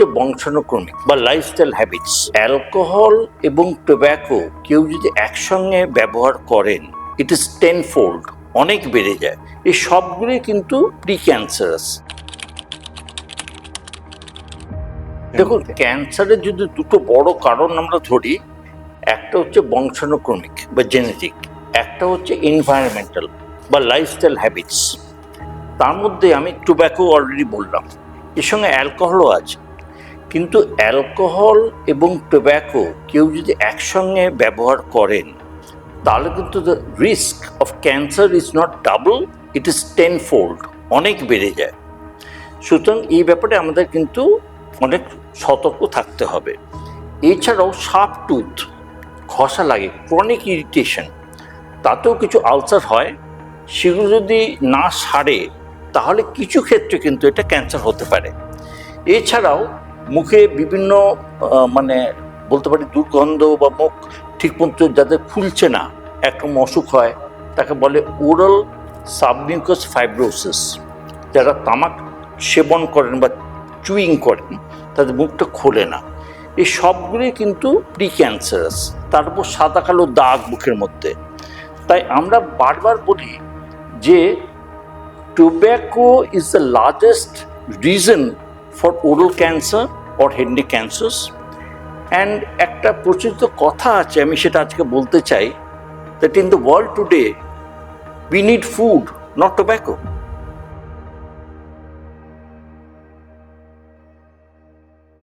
হচ্ছে বংশানুক্রমিক বা lifestyle habits. Alcohol এবং টোব্যাকো কেউ যদি একসঙ্গে ব্যবহার করেন, ইট ইজ টেনফোল্ড, অনেক বেড়ে যায়। এই সবগুলোই কিন্তু প্রি ক্যান্সারাস। দেখুন, ক্যান্সারের যদি দুটো বড় কারণ আমরা ধরি, একটা হচ্ছে বংশানুক্রমিক বা জেনেটিক, একটা হচ্ছে এনভায়রনমেন্টাল বা লাইফস্টাইল হ্যাবিটস। তার মধ্যে আমি টোব্যাকো অলরেডি বললাম, এর সঙ্গে অ্যালকোহলও আছে। কিন্তু অ্যালকোহল এবং টোব্যাকো কেউ যদি একসঙ্গে ব্যবহার করেন, তাহলে কিন্তু the risk of cancer is not double, it is tenfold, অনেক বেড়ে যায়। সুতরাং এই ব্যাপারে আমাদের কিন্তু অনেক সতর্ক থাকতে হবে। এছাড়াও শার্প টুথ, ঘষা লাগে, ক্রনিক ইরিটেশন, তাতেও কিছু আলসার হয়। সেগুলো যদি না সারে, তাহলে কিছু ক্ষেত্রে কিন্তু এটা ক্যান্সার হতে পারে। এছাড়াও মুখে বিভিন্ন বলতে পারি দুর্গন্ধ বা মুখ ঠিকমতো যাদের খুলছে না, একটা অসুখ হয়, তাকে বলে ওরাল সাবমিউকাস ফাইব্রোসিস। যারা তামাক সেবন করেন বা চুইং করেন, তাদের মুখটা খোলে না। এই সবগুলোই কিন্তু প্রি ক্যান্সারাস। তারপর সাদা কালো দাগ মুখের মধ্যে। তাই আমরা বারবার বলি যে tobacco is the largest reason for oral cancer or head neck cancers. And একটা প্রচলিত কথা আছে, আমি সেটা আজকে বলতে চাই, that in the world today we need food, not tobacco.